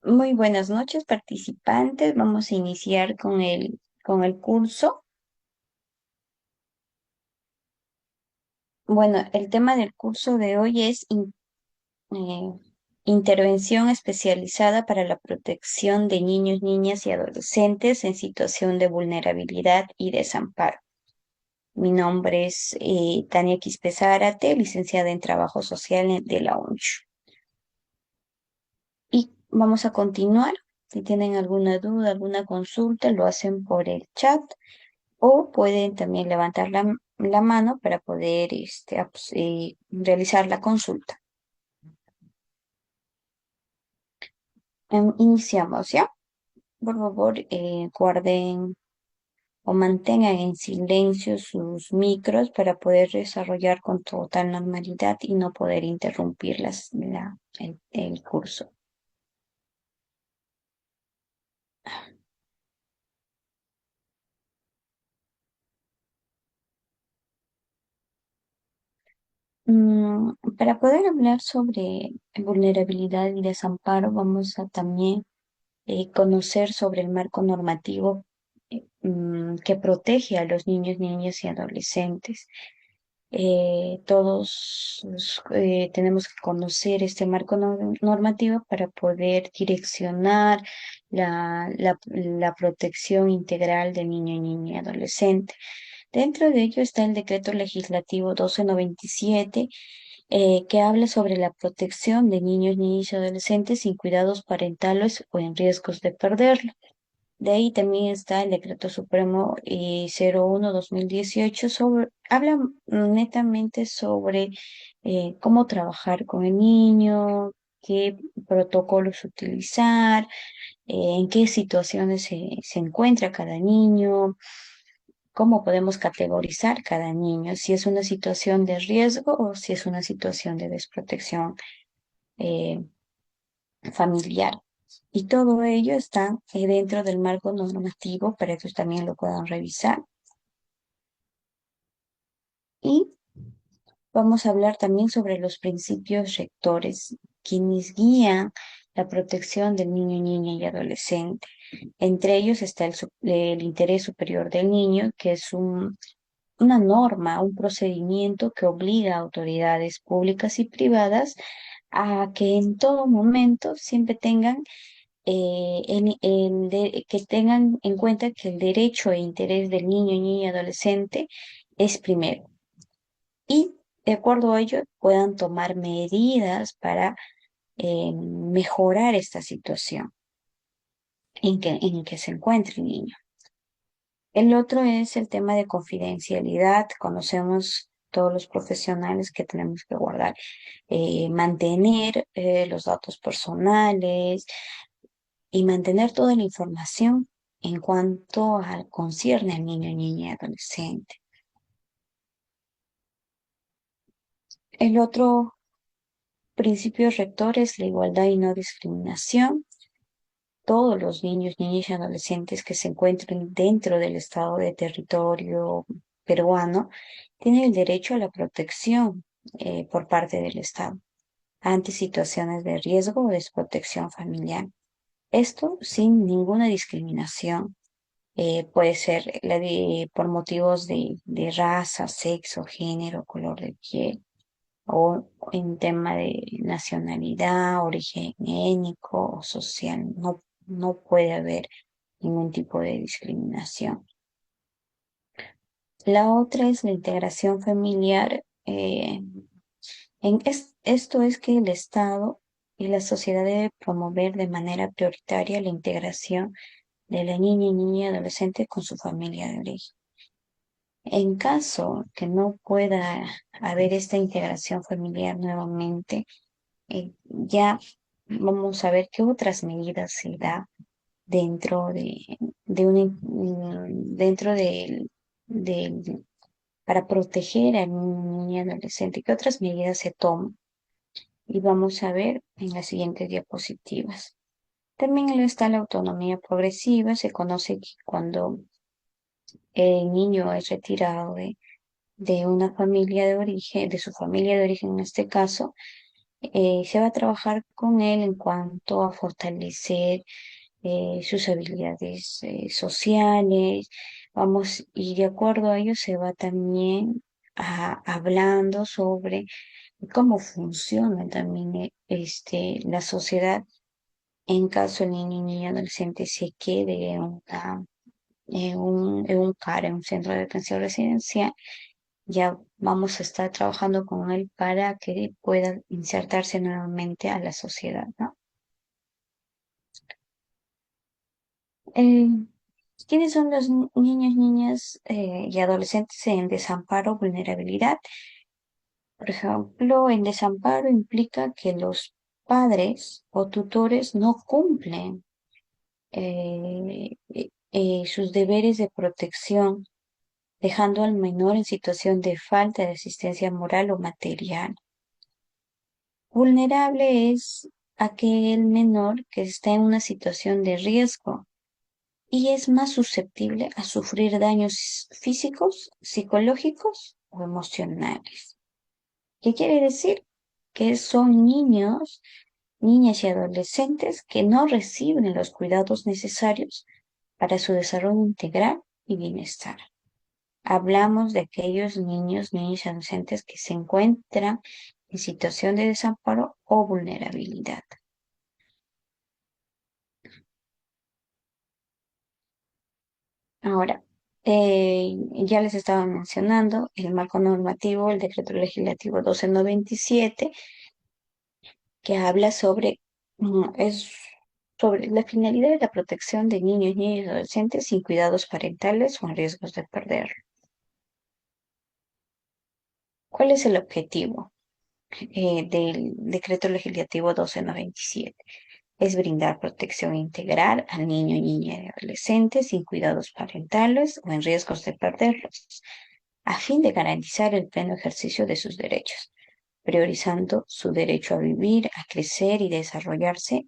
Muy buenas noches, participantes. Vamos a iniciar con el curso. Bueno, el tema del curso de hoy es eh, intervención especializada para la protección de niños, niñas y adolescentes en situación de vulnerabilidad y desamparo. Mi nombre es Tania Quispe Zárate, licenciada en Trabajo Social de la ONCHU. Y vamos a continuar. Si tienen alguna duda, alguna consulta, lo hacen por el chat. O pueden también levantar la mano para poder realizar la consulta. Iniciamos, ¿ya? Por favor, guarden o mantengan en silencio sus micros para poder desarrollar con total normalidad y no poder interrumpir el curso. Para poder hablar sobre vulnerabilidad y desamparo, vamos a también conocer sobre el marco normativo que protege a los niños, niñas y adolescentes. Todos tenemos que conocer este marco normativo para poder direccionar la protección integral del niño, niña y adolescente. Dentro de ello está el decreto legislativo 1297, que habla sobre la protección de niños, niñas y adolescentes sin cuidados parentales o en riesgos de perderlo. De ahí también está el Decreto Supremo 01/2018 habla netamente sobre cómo trabajar con el niño, qué protocolos utilizar, en qué situaciones se encuentra cada niño, cómo podemos categorizar cada niño, si es una situación de riesgo o si es una situación de desprotección eh, familiar. Y todo ello está dentro del marco normativo para que ustedes también lo puedan revisar. Y vamos a hablar también sobre los principios rectores, quienes guían la protección del niño, niña y adolescente. Entre ellos está el interés superior del niño, que es una norma, un procedimiento que obliga a autoridades públicas y privadas a que en todo momento siempre tengan que tengan en cuenta que el derecho e interés del niño, niña y adolescente es primero. Y de acuerdo a ello puedan tomar medidas para mejorar esta situación en que se encuentre el niño. El otro es el tema de confidencialidad. Conocemos todos los profesionales que tenemos que guardar, mantener los datos personales y mantener toda la información en cuanto al concierne al niño, niña y adolescente. El otro principio rector es la igualdad y no discriminación. Todos los niños, niñas y adolescentes que se encuentren dentro del estado de territorio peruano tienen el derecho a la protección por parte del Estado ante situaciones de riesgo o desprotección familiar. Esto sin ninguna discriminación. Puede ser por motivos de raza, sexo, género, color de piel, o en tema de nacionalidad, origen étnico o social. No, no puede haber ningún tipo de discriminación. La otra es la integración familiar. Esto es que el Estado y la sociedad deben promover de manera prioritaria la integración de la niña y niña y adolescente con su familia de origen. En caso que no pueda haber esta integración familiar nuevamente, ya vamos a ver qué otras medidas se da dentro dentro para proteger al niño y adolescente, qué otras medidas se toman. Y vamos a ver en las siguientes diapositivas. También está la autonomía progresiva. Se conoce que cuando el niño es retirado de una familia de origen, de su familia de origen en este caso, Se va a trabajar con él en cuanto a fortalecer sus habilidades sociales, vamos, y de acuerdo a ello se va también hablando sobre cómo funciona también la sociedad en caso el niño y niña adolescente se quede en un CAR, en un centro de atención residencial. Ya vamos a estar trabajando con él para que pueda insertarse nuevamente a la sociedad, ¿no? Eh, ¿Quiénes son los niños, niñas y adolescentes en desamparo o vulnerabilidad? Por ejemplo, el desamparo implica que los padres o tutores no cumplen sus deberes de protección, dejando al menor en situación de falta de asistencia moral o material. Vulnerable es aquel menor que está en una situación de riesgo y es más susceptible a sufrir daños físicos, psicológicos o emocionales. ¿Qué quiere decir? Que son niños, niñas y adolescentes que no reciben los cuidados necesarios para su desarrollo integral y bienestar. Hablamos de aquellos niños, niñas y adolescentes que se encuentran en situación de desamparo o vulnerabilidad. Ahora, ya les estaba mencionando el marco normativo, el decreto legislativo 1297, que habla sobre la finalidad de la protección de niños, niñas y adolescentes sin cuidados parentales o en riesgos de perderlo. ¿Cuál es el objetivo del decreto legislativo 1297? Es brindar protección integral al niño, niña y adolescente sin cuidados parentales o en riesgos de perderlos, a fin de garantizar el pleno ejercicio de sus derechos, priorizando su derecho a vivir, a crecer y desarrollarse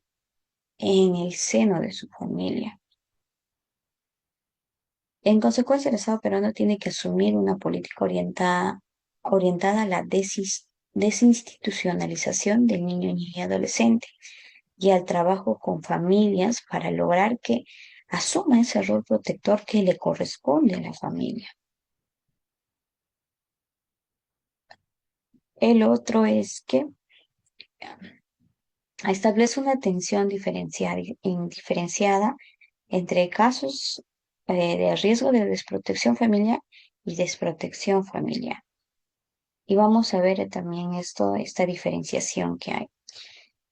en el seno de su familia. En consecuencia, el Estado peruano tiene que asumir una política orientada a la desinstitucionalización del niño, niña y adolescente y al trabajo con familias para lograr que asuma ese rol protector que le corresponde a la familia. El otro es que establece una atención diferenciada entre casos de riesgo de desprotección familiar y desprotección familiar. Y vamos a ver también esta diferenciación que hay.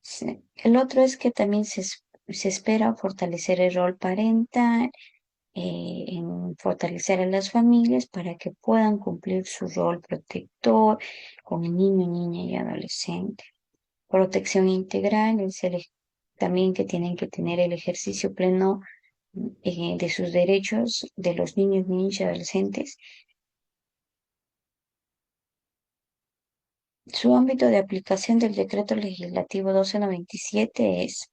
Sí. El otro es que también se espera fortalecer el rol parental, en fortalecer a las familias para que puedan cumplir su rol protector con el niño, niña y adolescente. Protección integral es también que tienen que tener el ejercicio pleno de sus derechos de los niños, niñas y adolescentes. Su ámbito de aplicación del decreto legislativo 1297 es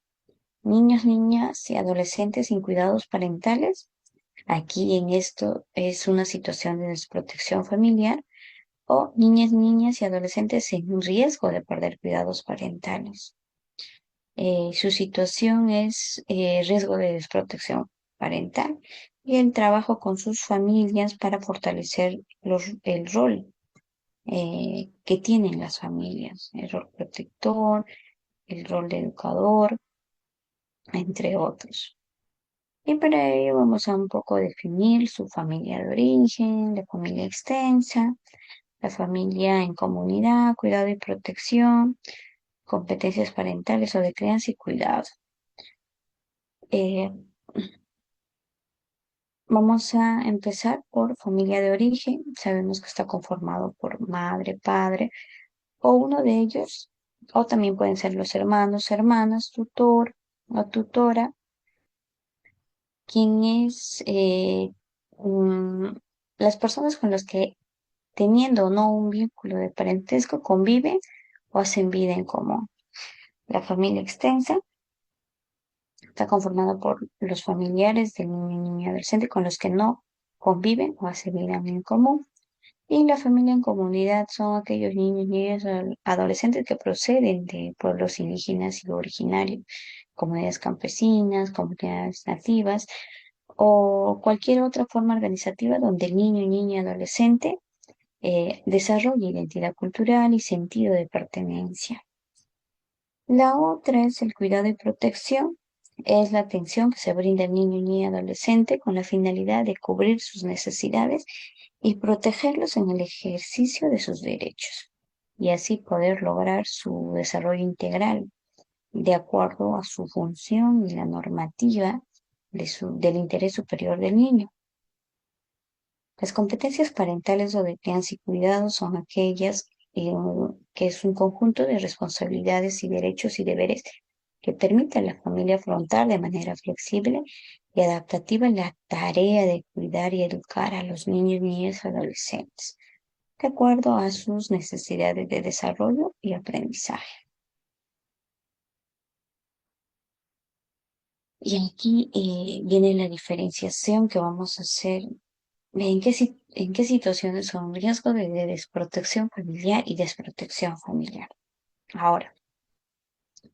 niños, niñas y adolescentes sin cuidados parentales. Aquí en esto es una situación de desprotección familiar o niñas, niñas y adolescentes en riesgo de perder cuidados parentales. Su situación es riesgo de desprotección parental y el trabajo con sus familias para fortalecer el rol que tienen las familias, el rol protector, el rol de educador, entre otros. Y para ello vamos a un poco definir su familia de origen, la familia extensa, la familia en comunidad, cuidado y protección, competencias parentales o de crianza y cuidado. Eh, Vamos a empezar por familia de origen. Sabemos que está conformado por madre, padre o uno de ellos, o también pueden ser los hermanos, hermanas, tutor o tutora, quien es las personas con las que teniendo o no un vínculo de parentesco conviven o hacen vida en común. La familia extensa está conformada por los familiares del niño y niña adolescente con los que no conviven o hacen vida en común. Y la familia en comunidad son aquellos niños, niñas, adolescentes que proceden de pueblos indígenas y originarios, comunidades campesinas, comunidades nativas o cualquier otra forma organizativa donde el niño, niña, adolescente desarrolle identidad cultural y sentido de pertenencia. La otra es el cuidado y protección. Es la atención que se brinda al niño, niña, adolescente con la finalidad de cubrir sus necesidades y protegerlos en el ejercicio de sus derechos y así poder lograr su desarrollo integral de acuerdo a su función y la normativa del interés superior del niño. Las competencias parentales o de crianza y cuidado son aquellas que es un conjunto de responsabilidades y derechos y deberes que permite a la familia afrontar de manera flexible y adaptativa la tarea de cuidar y educar a los niños, niñas y adolescentes, de acuerdo a sus necesidades de desarrollo y aprendizaje. Y aquí viene la diferenciación que vamos a hacer. En qué situaciones son riesgo de desprotección familiar y desprotección familiar? Ahora,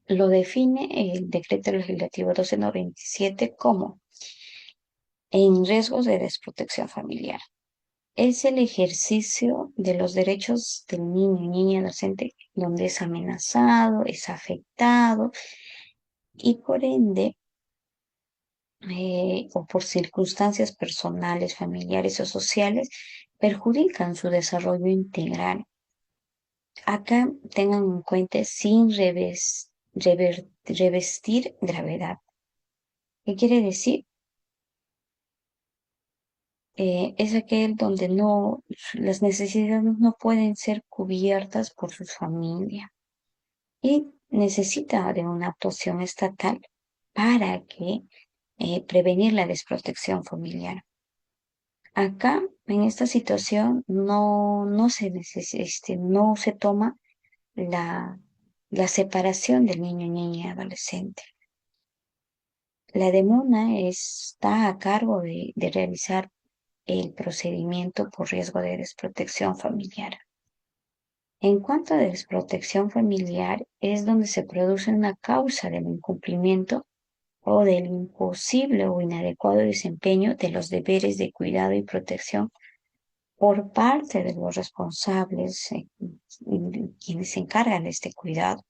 lo define el decreto legislativo 1297 como en riesgos de desprotección familiar. Es el ejercicio de los derechos del niño, niña, adolescente, donde es amenazado, es afectado y por ende, o por circunstancias personales, familiares o sociales, perjudican su desarrollo integral. Acá tengan en cuenta sin revestir gravedad. ¿Qué quiere decir? Es aquel donde las necesidades no pueden ser cubiertas por su familia y necesita de una actuación estatal para que prevenir la desprotección familiar. Acá, en esta situación, no se toma la separación del niño, niña y adolescente. La DEMUNA está a cargo de realizar el procedimiento por riesgo de desprotección familiar. En cuanto a desprotección familiar, es donde se produce una causa del incumplimiento o del imposible o inadecuado desempeño de los deberes de cuidado y protección por parte de los responsables, quienes se encargan de este cuidado,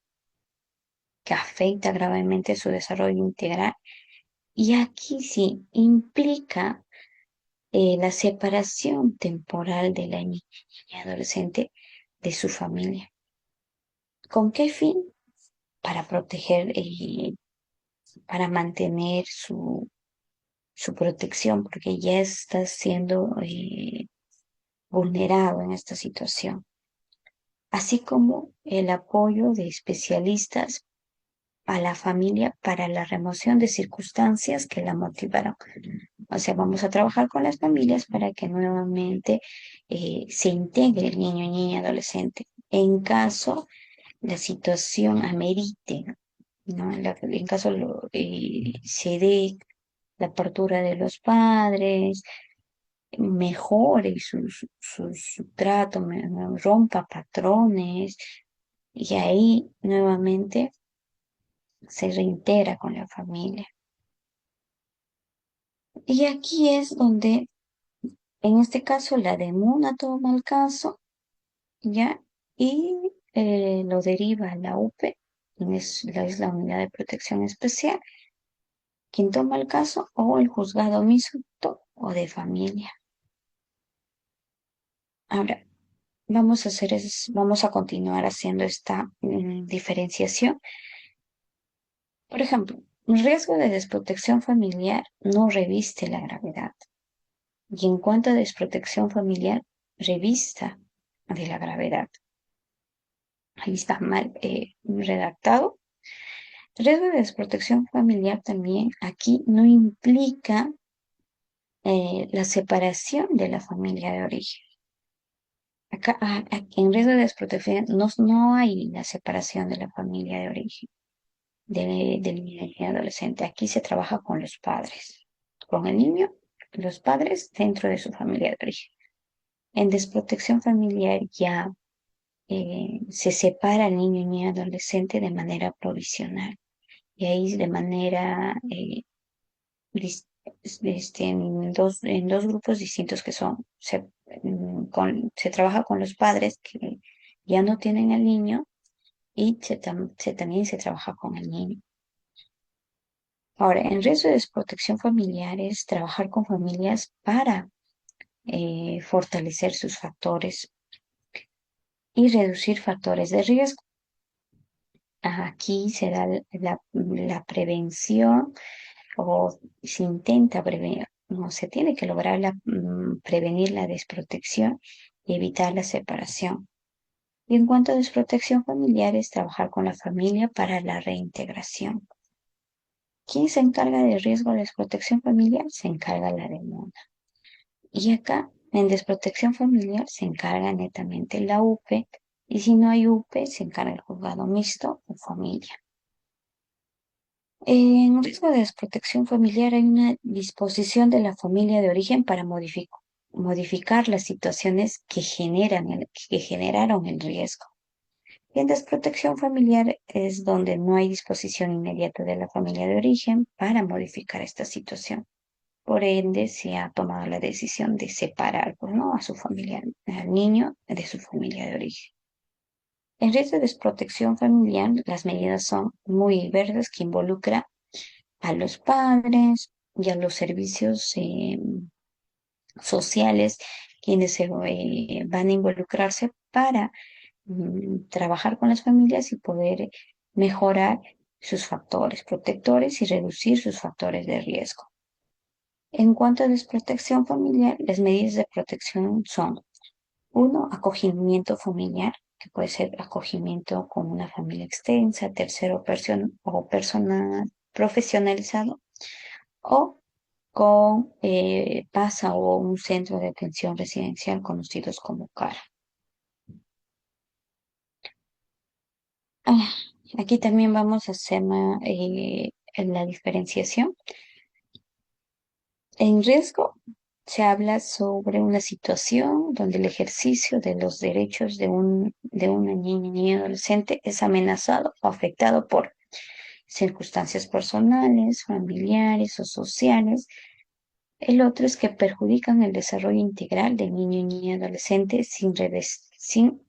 que afecta gravemente su desarrollo integral. Y aquí sí implica la separación temporal de la niña y adolescente de su familia. ¿Con qué fin? Para proteger, para mantener su protección, porque ya está siendo vulnerado en esta situación, así como el apoyo de especialistas a la familia para la remoción de circunstancias que la motivaron. O sea, vamos a trabajar con las familias para que nuevamente se integre el niño, niña, adolescente. En caso la situación amerite, ¿no? En caso se dé la apertura de los padres, mejore su trato, rompa patrones y ahí nuevamente se reintegra con la familia. Y aquí es donde, en este caso, la DEMUNA toma el caso, ¿ya? Y lo deriva a la UPE, quien es la Unidad de Protección Especial, quien toma el caso, o el juzgado mixto o de familia. Ahora, vamos a continuar haciendo esta diferenciación. Por ejemplo, un riesgo de desprotección familiar no reviste la gravedad. Y en cuanto a desprotección familiar, revista de la gravedad. Ahí está mal redactado. Riesgo de desprotección familiar también aquí no implica la separación de la familia de origen. Acá, aquí en riesgo de desprotección no hay la separación de la familia de origen del niño y adolescente. Aquí se trabaja con los padres, con el niño, los padres dentro de su familia de origen. En desprotección familiar ya se separa al niño y adolescente de manera provisional y ahí de manera dis- en dos grupos distintos que son, se trabaja con los padres que ya no tienen al niño y también se trabaja con el niño. Ahora, en riesgo de desprotección familiar es trabajar con familias para fortalecer sus factores y reducir factores de riesgo. Aquí se da la prevención o se intenta prevenir, no se tiene que lograr prevenir la desprotección y evitar la separación. Y en cuanto a desprotección familiar, es trabajar con la familia para la reintegración. ¿Quién se encarga del riesgo de desprotección familiar? Se encarga la demanda. Y acá, en desprotección familiar, se encarga netamente la UPE, y si no hay UPE, se encarga el juzgado mixto o familia. En riesgo de desprotección familiar hay una disposición de la familia de origen para modificar las situaciones que generaron el riesgo. Y en desprotección familiar es donde no hay disposición inmediata de la familia de origen para modificar esta situación. Por ende, se ha tomado la decisión de separar, pues, ¿no?, a su familia, al niño de su familia de origen. En riesgo de desprotección familiar, las medidas son muy diversas que involucran a los padres y a los servicios sociales, quienes se van a involucrarse para trabajar con las familias y poder mejorar sus factores protectores y reducir sus factores de riesgo. En cuanto a desprotección familiar, las medidas de protección son: uno, acogimiento familiar, que puede ser acogimiento con una familia extensa, tercero, persona profesionalizado, o con PASA o un centro de atención residencial conocidos como CARA. Ah, aquí también vamos a hacer la diferenciación. En riesgo se habla sobre una situación donde el ejercicio de los derechos de una niña y adolescente es amenazado o afectado por circunstancias personales, familiares o sociales. El otro es que perjudican el desarrollo integral del niño y adolescente sin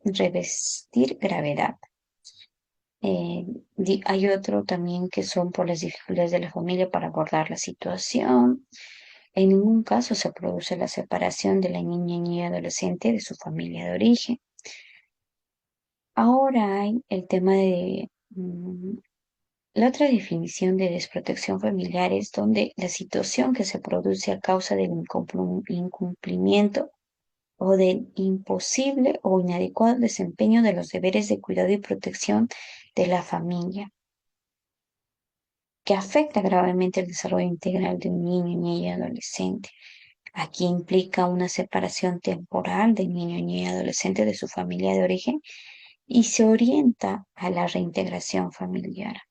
revestir gravedad. Hay otro también que son por las dificultades de la familia para abordar la situación. En ningún caso se produce la separación de la niña y adolescente de su familia de origen. Ahora hay el tema de la otra definición de desprotección familiar es donde la situación que se produce a causa del incumplimiento o del imposible o inadecuado desempeño de los deberes de cuidado y protección de la familia, que afecta gravemente el desarrollo integral de un niño, niña y adolescente. Aquí implica una separación temporal del niño, niña y adolescente de su familia de origen y se orienta a la reintegración familiar.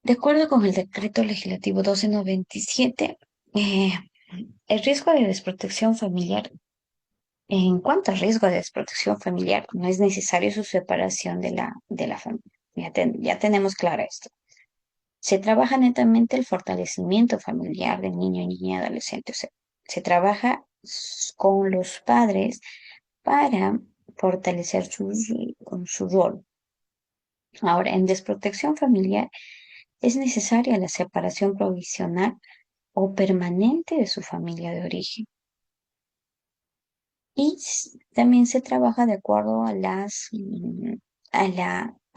De acuerdo con el decreto legislativo 1297, eh, el riesgo de desprotección familiar, en cuanto al riesgo de desprotección familiar, no es necesario su separación de la familia. Ya tenemos claro esto. Se trabaja netamente el fortalecimiento familiar del niño, niña y adolescente. O sea, se trabaja con los padres para fortalecer su rol. Ahora, en desprotección familiar es necesaria la separación provisional o permanente de su familia de origen. Y también se trabaja de acuerdo a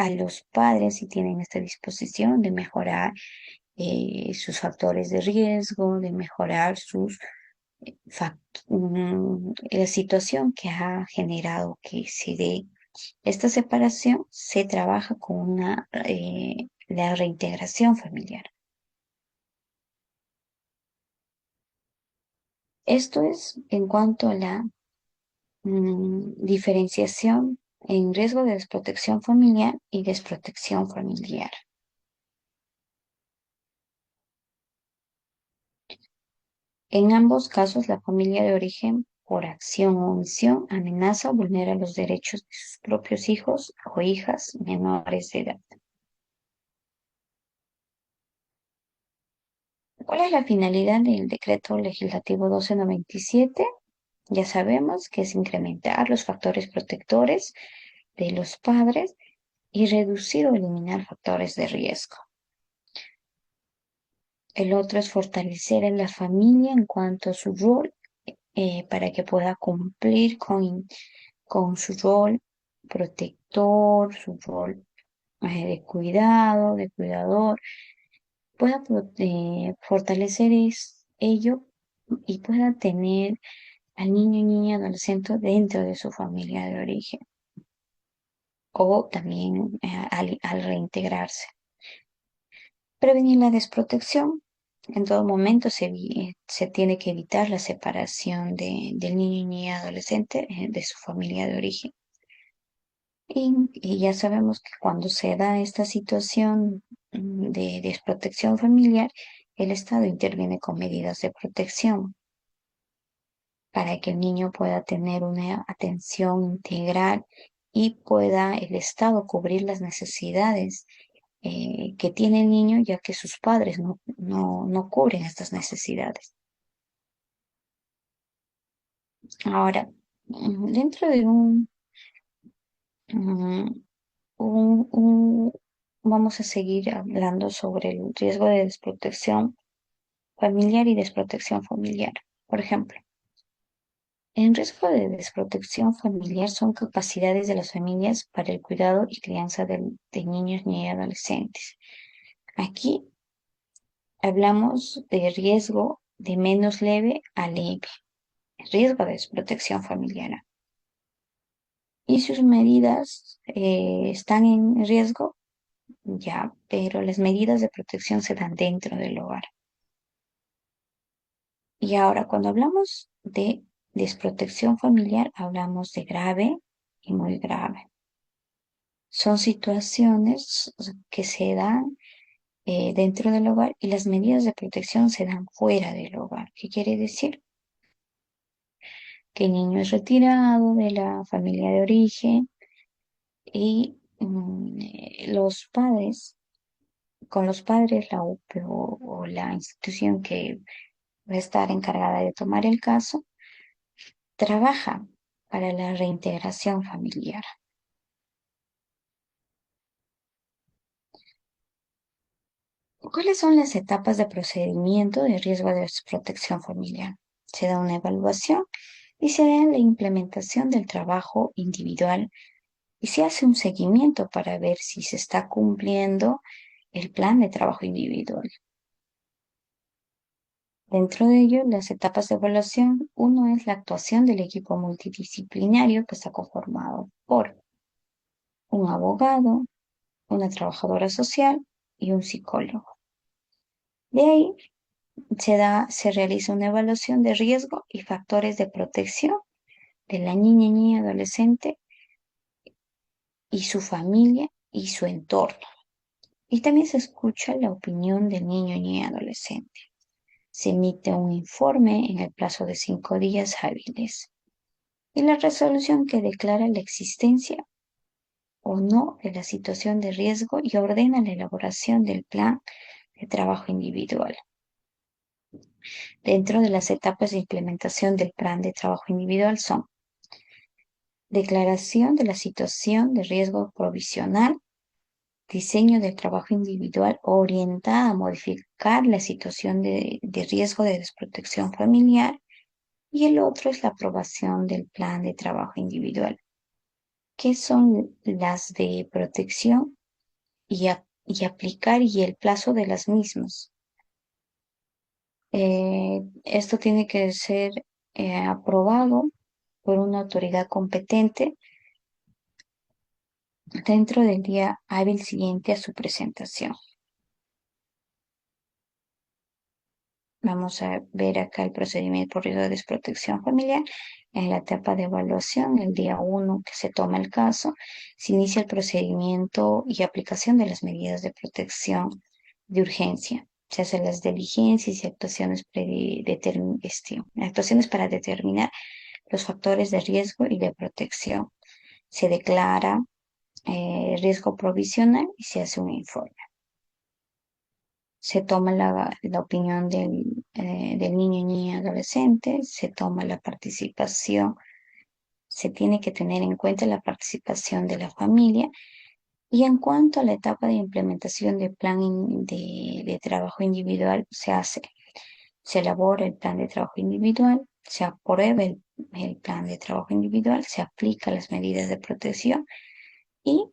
los padres si tienen esta disposición de mejorar sus factores de riesgo, de mejorar la situación que ha generado que se dé esta separación. Se trabaja con la reintegración familiar. Esto es en cuanto a la diferenciación en riesgo de desprotección familiar y desprotección familiar. En ambos casos, la familia de origen, por acción o omisión, amenaza o vulnera los derechos de sus propios hijos o hijas menores de edad. ¿Cuál es la finalidad del decreto legislativo 1297? Ya sabemos que es incrementar los factores protectores de los padres y reducir o eliminar factores de riesgo. El otro es fortalecer a la familia en cuanto a su rol para que pueda cumplir con su rol protector, su rol de cuidado, de cuidador, pueda fortalecer ello y pueda tener al niño, niña, adolescente dentro de su familia de origen o también al reintegrarse. Prevenir la desprotección. En todo momento se tiene que evitar la separación del niño, niña, adolescente de su familia de origen. Y ya sabemos que cuando se da esta situación de desprotección familiar, el Estado interviene con medidas de protección para que el niño pueda tener una atención integral y pueda el Estado cubrir las necesidades que tiene el niño, ya que sus padres no cubren estas necesidades. Ahora, dentro de mm, un- un- vamos a seguir hablando sobre el riesgo de desprotección familiar y desprotección familiar. Por ejemplo, en riesgo de desprotección familiar son capacidades de las familias para el cuidado y crianza de niños ni adolescentes. Aquí hablamos de riesgo de menos leve a leve, riesgo de desprotección familiar. Y sus medidas están en riesgo, ya, pero las medidas de protección se dan dentro del hogar. Y ahora, cuando hablamos de desprotección familiar, hablamos de grave y muy grave. Son situaciones que se dan dentro del hogar y las medidas de protección se dan fuera del hogar. ¿Qué quiere decir? Que el niño es retirado de la familia de origen y los padres, con los padres, la UPE o la institución que va a estar encargada de tomar el caso, trabaja para la reintegración familiar. ¿Cuáles son las etapas de procedimiento de riesgo de desprotección familiar? Se da una evaluación y se da la implementación del trabajo individual y se hace un seguimiento para ver si se está cumpliendo el plan de trabajo individual. Dentro de ello, las etapas de evaluación, uno es la actuación del equipo multidisciplinario que está conformado por un abogado, una trabajadora social y un psicólogo. De ahí se realiza una evaluación de riesgo y factores de protección de la niña, niña, adolescente y su familia y su entorno. Y también se escucha la opinión del niño, niña, adolescente. Se emite un informe en el plazo de 5 días hábiles y la resolución que declara la existencia o no de la situación de riesgo y ordena la elaboración del plan de trabajo individual. Dentro de las etapas de implementación del plan de trabajo individual son declaración de la situación de riesgo provisional, diseño del trabajo individual orientada a modificar la situación de riesgo de desprotección familiar y el otro es la aprobación del plan de trabajo individual, que son las de protección y aplicar y el plazo de las mismas. Esto tiene que ser aprobado por una autoridad competente dentro del día hábil siguiente a su presentación. Vamos a ver acá el procedimiento por riesgo de desprotección familiar. En la etapa de evaluación, el día 1 que se toma el caso, se inicia el procedimiento y aplicación de las medidas de protección de urgencia. Se hacen las diligencias y actuaciones, actuaciones para determinar los factores de riesgo y de protección. Se declara riesgo provisional y se hace un informe. Se toma la opinión del niño, niña, adolescente, se toma la participación, se tiene que tener en cuenta la participación de la familia. Y en cuanto a la etapa de implementación del plan de trabajo individual, se elabora el plan de trabajo individual, se aprueba el plan de trabajo individual, se aplica las medidas de protección y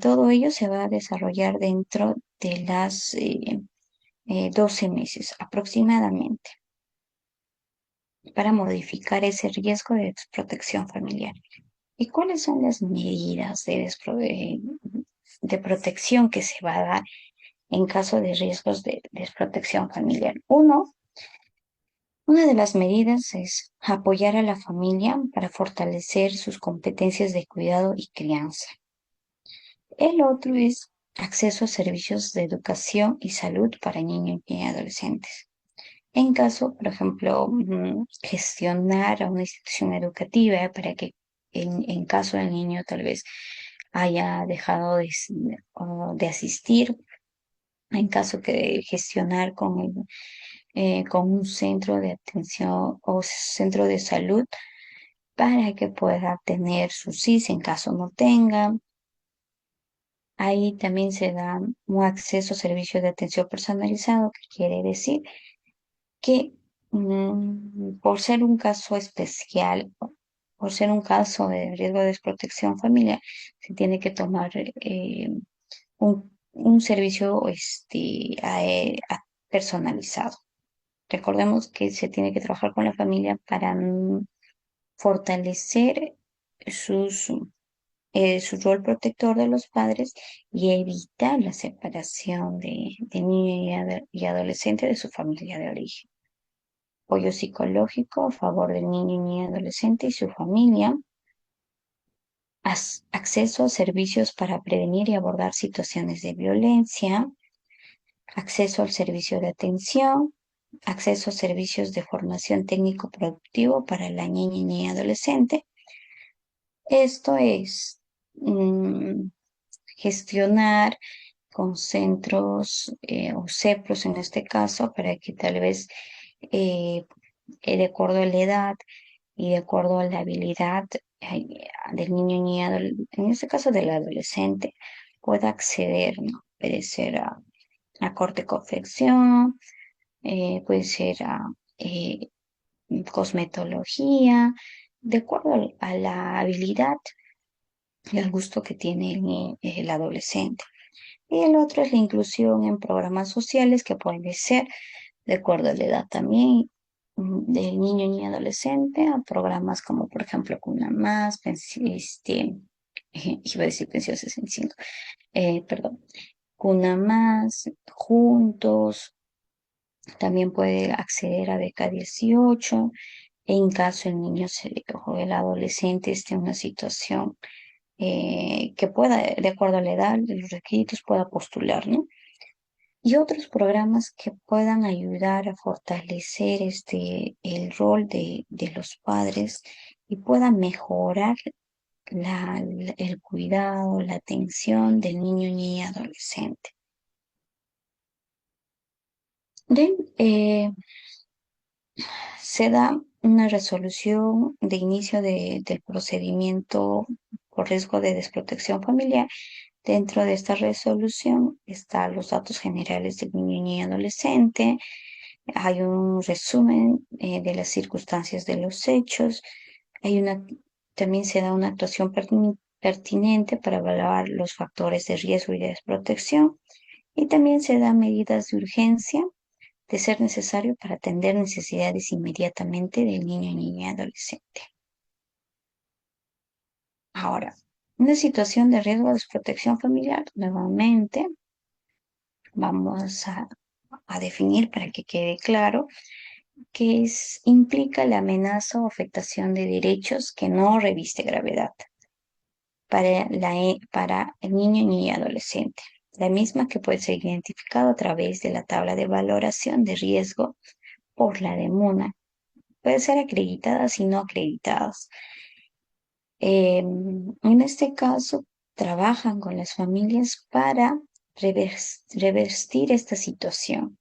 todo ello se va a desarrollar dentro de las 12 meses aproximadamente para modificar ese riesgo de desprotección familiar. ¿Y cuáles son las medidas de protección que se va a dar en caso de riesgos de desprotección familiar? Una de las medidas es apoyar a la familia para fortalecer sus competencias de cuidado y crianza. El otro es acceso a servicios de educación y salud para niños y adolescentes. En caso, por ejemplo, gestionar a una institución educativa para que en caso del niño tal vez haya dejado de asistir, en caso que gestionar con un centro de atención o centro de salud para que pueda tener su CIS en caso no tenga. Ahí también se da un acceso a servicios de atención personalizado, que quiere decir que por ser un caso especial, por ser un caso de riesgo de desprotección familiar, se tiene que tomar un servicio personalizado. Recordemos que se tiene que trabajar con la familia para fortalecer sus, su rol protector de los padres y evitar la separación de niño y adolescente de su familia de origen. Apoyo psicológico a favor del niño, niña, adolescente y su familia. Acceso a servicios para prevenir y abordar situaciones de violencia. Acceso al servicio de atención. Acceso a servicios de formación técnico-productivo para la niña, niña y adolescente. Esto es gestionar con centros o CEPROS en este caso para que tal vez eh, de acuerdo a la edad y de acuerdo a la habilidad del niño ni en este caso del adolescente, pueda acceder, ¿no? Puede ser a corte y confección, puede ser a eh, cosmetología, de acuerdo a la habilidad y al gusto que tiene el adolescente. Y el otro es la inclusión en programas sociales que pueden ser de acuerdo a la edad también del niño y adolescente, a programas como por ejemplo Cuna Más, iba a decir Pensión 65, perdón, Cuna Más, Juntos, también puede acceder a beca 18, en caso el niño o el adolescente esté en una situación que pueda, de acuerdo a la edad, de los requisitos, pueda postular, ¿no? Y otros programas que puedan ayudar a fortalecer el rol de los padres y puedan mejorar el cuidado, la atención del niño, niña, adolescente. De, eh, Se da una resolución de inicio del procedimiento por riesgo de desprotección familiar. Dentro de esta resolución están los datos generales del niño y adolescente. Hay un resumen de las circunstancias de los hechos. También se da una actuación pertinente para evaluar los factores de riesgo y de desprotección. Y también se dan medidas de urgencia de ser necesario para atender necesidades inmediatamente del niño, niña y adolescente. Ahora, una situación de riesgo de desprotección familiar, nuevamente vamos a definir para que quede claro que implica la amenaza o afectación de derechos que no reviste gravedad para el niño, niña y adolescente. la misma que puede ser identificada a través de la tabla de valoración de riesgo por la DEMUNA. Puede ser acreditadas y no acreditadas. En este caso, trabajan con las familias para revertir esta situación.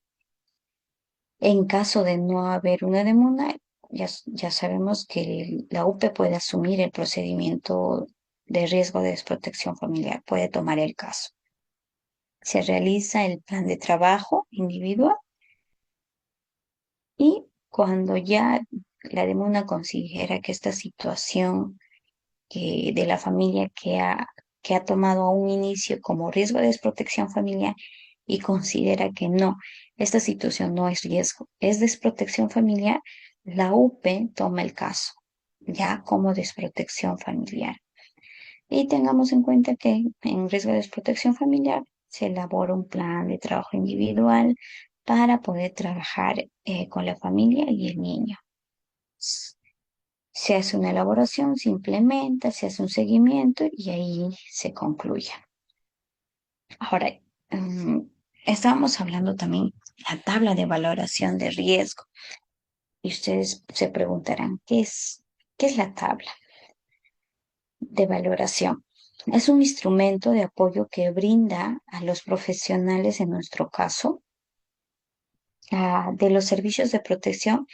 En caso de no haber una demanda, ya sabemos que la UPE puede asumir el procedimiento de riesgo de desprotección familiar, puede tomar el caso. Se realiza el plan de trabajo individual y cuando ya la demanda considera que esta situación de la familia que ha tomado a un inicio como riesgo de desprotección familiar y considera que no, esta situación no es riesgo, es desprotección familiar, la UPE toma el caso ya como desprotección familiar. Y tengamos en cuenta que en riesgo de desprotección familiar se elabora un plan de trabajo individual para poder trabajar con la familia y el niño. Se hace una elaboración, se implementa, se hace un seguimiento y ahí se concluye. Ahora, estábamos hablando también de la tabla de valoración de riesgo. Y ustedes se preguntarán, qué es la tabla de valoración? Es un instrumento de apoyo que brinda a los profesionales, en nuestro caso, de los servicios de protección,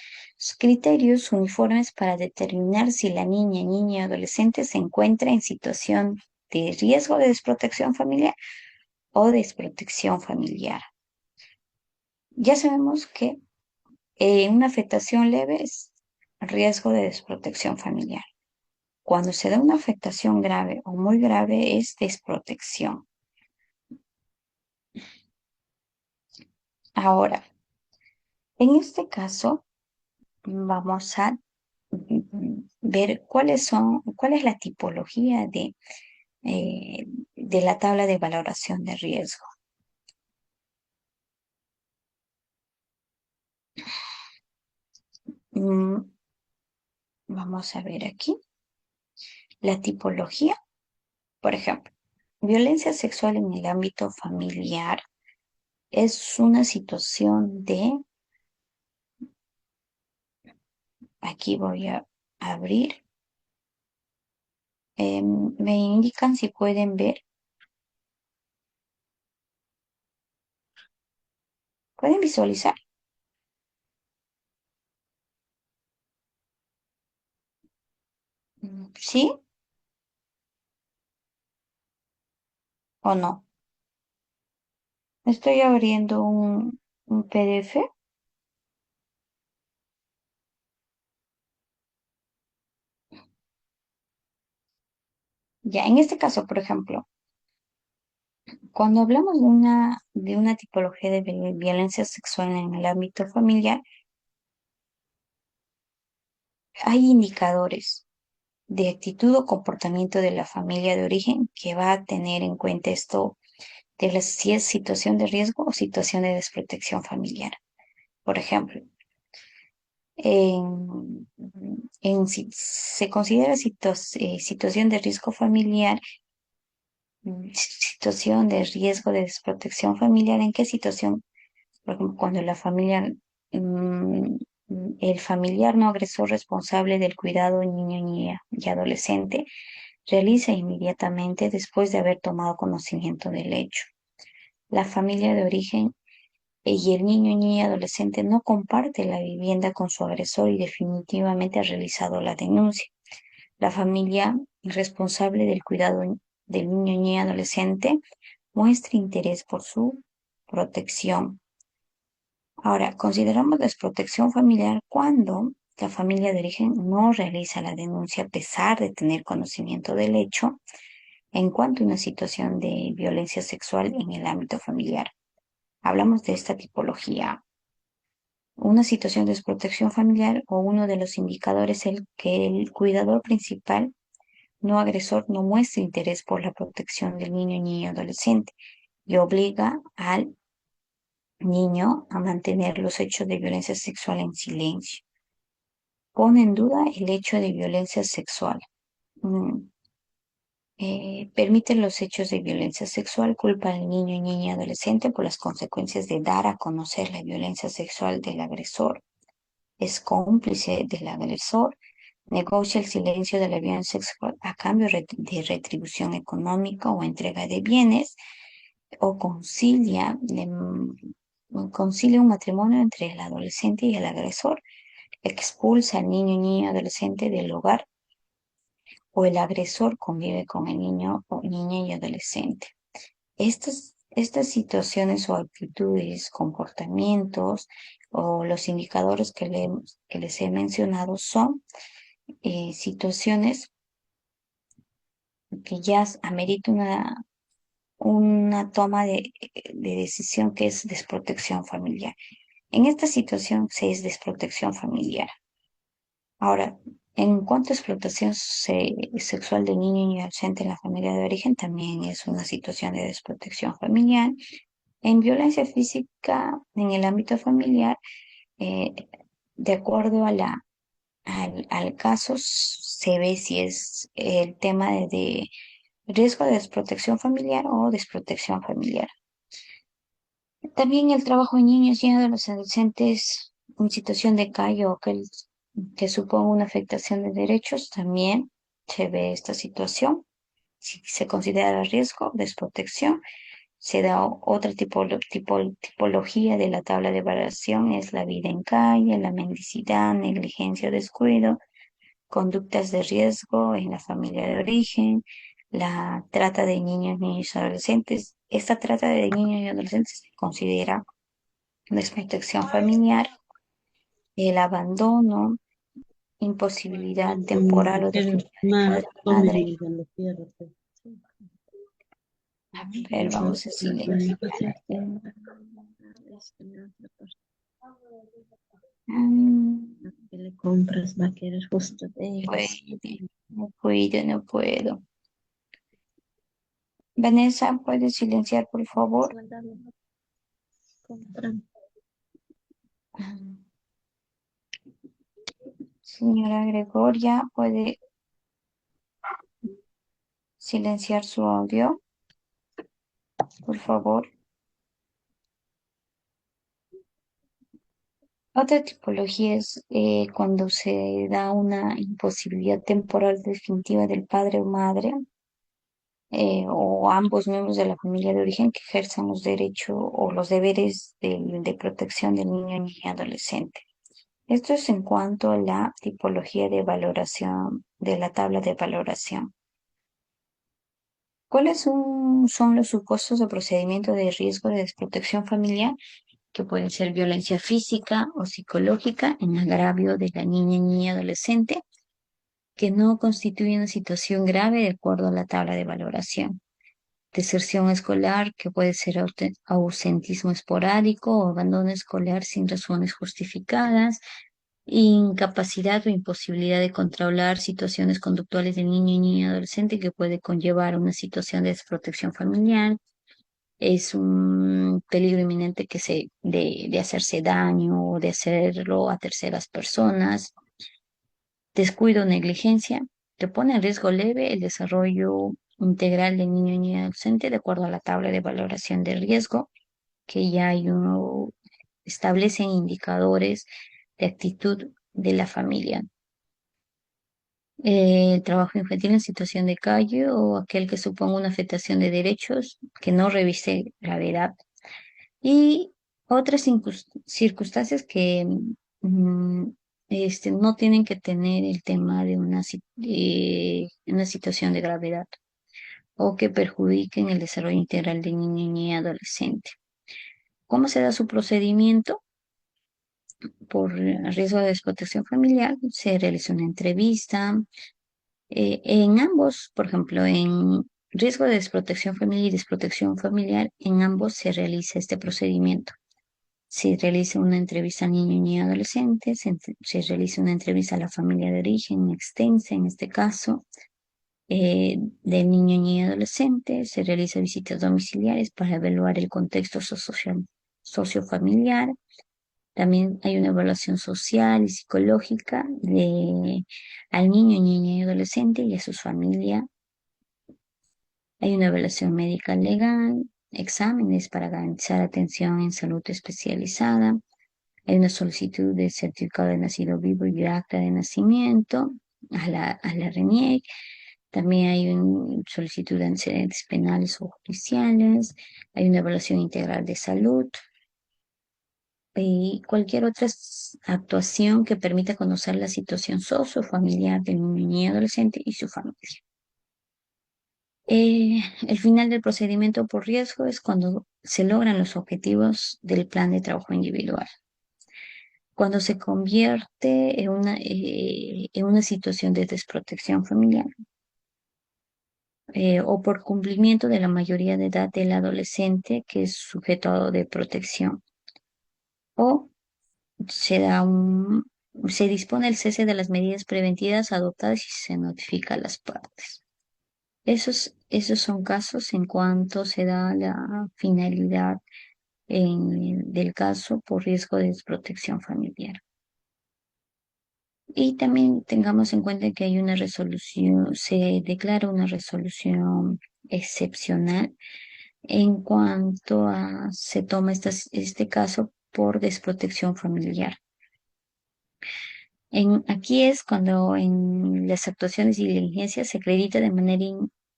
criterios uniformes para determinar si la niña y adolescente se encuentra en situación de riesgo de desprotección familiar o desprotección familiar. Ya sabemos que una afectación leve es riesgo de desprotección familiar. Cuando se da una afectación grave o muy grave es desprotección. Ahora, en este caso, vamos a ver cuál es la tipología de la tabla de valoración de riesgo. Mm, Vamos a ver aquí la tipología. Por ejemplo, violencia sexual en el ámbito familiar es una situación aquí voy a abrir, me indican si pueden ver, pueden visualizar. ¿Sí o no? Estoy abriendo un PDF. Ya, en este caso, por ejemplo, cuando hablamos de una tipología de violencia sexual en el ámbito familiar, hay indicadores de actitud o comportamiento de la familia de origen que va a tener en cuenta esto de si es situación de riesgo o situación de desprotección familiar. Por ejemplo, en, si se considera situación de riesgo familiar, situación de riesgo de desprotección familiar, ¿en qué situación? Por ejemplo, cuando la familia, mm, el familiar no agresor responsable del cuidado de niño, niña y adolescente realiza inmediatamente después de haber tomado conocimiento del hecho. La familia de origen y el niño, niña y adolescente no comparte la vivienda con su agresor y definitivamente ha realizado la denuncia. La familia responsable del cuidado del niño, niña y adolescente muestra interés por su protección. Ahora, consideramos desprotección familiar cuando la familia de origen no realiza la denuncia a pesar de tener conocimiento del hecho en cuanto a una situación de violencia sexual en el ámbito familiar. Hablamos de esta tipología. Una situación de desprotección familiar o uno de los indicadores es el que el cuidador principal, no agresor, no muestra interés por la protección del niño, niña y adolescente y obliga al niño a mantener los hechos de violencia sexual en silencio. Pone en duda el hecho de violencia sexual. Mm, Permite los hechos de violencia sexual, culpa al niño, niña y adolescente por las consecuencias de dar a conocer la violencia sexual del agresor, es cómplice del agresor, negocia el silencio de la violencia sexual a cambio de retribución económica o entrega de bienes, o concilia un matrimonio entre el adolescente y el agresor, expulsa al niño, niña, adolescente del hogar, o el agresor convive con el niño o niña y adolescente. Estas situaciones o actitudes, comportamientos o los indicadores que les he mencionado son situaciones que ya amerita una toma de decisión que es desprotección familiar. En esta situación se es desprotección familiar. Ahora, en cuanto a explotación sexual de niño y adolescente en la familia de origen, también es una situación de desprotección familiar. En violencia física en el ámbito familiar, eh, de acuerdo al caso, se ve si es el tema de riesgo de desprotección familiar o desprotección familiar. También el trabajo de niños y adolescentes en situación de calle o que suponga una afectación de derechos, también se ve esta situación. Si se considera riesgo, desprotección, se da otra tipología de la tabla de evaluación, es la vida en calle, la mendicidad, negligencia o descuido, conductas de riesgo en la familia de origen, la trata de niños, niños y adolescentes. Esta trata de niños y adolescentes se considera desprotección familiar, el abandono, imposibilidad temporal o Mujer definitiva más de la come madre. y lo pierde. A ver, vamos a silenciar. Mm, Que le compras va a querer justo de ellos. no puedo. Vanessa, ¿puedes silenciar, por favor? Compran. Señora Gregoria, ¿puede silenciar su audio, por favor? Otra tipología es cuando se da una imposibilidad temporal definitiva del padre o madre o ambos miembros de la familia de origen que ejerzan los derechos o los deberes de protección del niño, niña y adolescente. Esto es en cuanto a la tipología de valoración de la tabla de valoración. ¿Cuáles son los supuestos de procedimiento de riesgo de desprotección familiar? Que pueden ser violencia física o psicológica en agravio de la niña, niña y adolescente, que no constituye una situación grave de acuerdo a la tabla de valoración. Deserción escolar, que puede ser ausentismo esporádico o abandono escolar sin razones justificadas, incapacidad o imposibilidad de controlar situaciones conductuales del niño, niña y adolescente que puede conllevar una situación de desprotección familiar. Es un peligro inminente de hacerse daño o de hacerlo a terceras personas. Descuido o negligencia que pone en riesgo leve el desarrollo integral del niño, niña y adolescente de acuerdo a la tabla de valoración de riesgo, que ya hay uno, establecen indicadores de actitud de la familia. El trabajo infantil en situación de calle o aquel que suponga una afectación de derechos que no revise gravedad y otras circunstancias que mm, no tienen que tener el tema de una situación de gravedad o que perjudiquen el desarrollo integral de niño y adolescente. ¿Cómo se da su procedimiento? Por riesgo de desprotección familiar, se realiza una entrevista. En ambos, por ejemplo, en riesgo de desprotección familiar y desprotección familiar, en ambos se realiza este procedimiento. Se realiza una entrevista al niño y adolescente, se realiza una entrevista a la familia de origen extensa, en este caso, del niño y adolescente, se realiza visitas domiciliares para evaluar el contexto sociofamiliar. También hay una evaluación social y psicológica al niño, niña y adolescente y a su familia Hay una evaluación médica legal, exámenes para garantizar atención en salud especializada. Hay una solicitud de certificado de nacido vivo y de acta de nacimiento a la RENIEC. También hay una solicitud de antecedentes penales o judiciales. Hay una evaluación integral de salud y cualquier otra actuación que permita conocer la situación sociofamiliar del niño y adolescente y su familia. El final del procedimiento por riesgo es cuando se logran los objetivos del plan de trabajo individual. Cuando se convierte en una situación de desprotección familiar o por cumplimiento de la mayoría de edad del adolescente que es sujeto de protección o se da se dispone el cese de las medidas preventivas adoptadas y se notifica a las partes. Esos son casos en cuanto se da la finalidad del caso por riesgo de desprotección familiar. Y también tengamos en cuenta que hay una resolución, se declara una resolución excepcional en cuanto a se toma este caso por desprotección familiar. Aquí es cuando en las actuaciones y diligencias se acredita de manera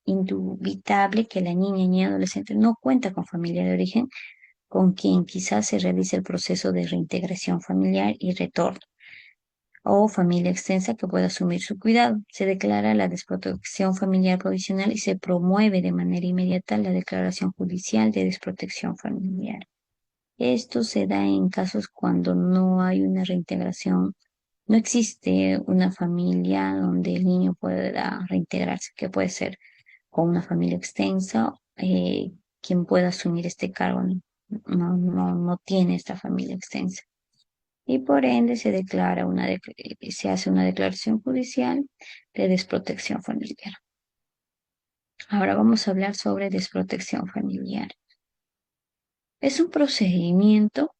indubitable que la niña y adolescente no cuenta con familia de origen con quien quizás se realice el proceso de reintegración familiar y retorno o familia extensa que pueda asumir su cuidado. Se declara la desprotección familiar provisional y se promueve de manera inmediata la declaración judicial de desprotección familiar. Esto se da en casos cuando no hay una reintegración, no existe una familia donde el niño pueda reintegrarse, que puede ser con una familia extensa, quien pueda asumir este cargo no tiene esta familia extensa. Y por ende se hace una declaración judicial de desprotección familiar. Ahora vamos a hablar sobre desprotección familiar. Es un procedimiento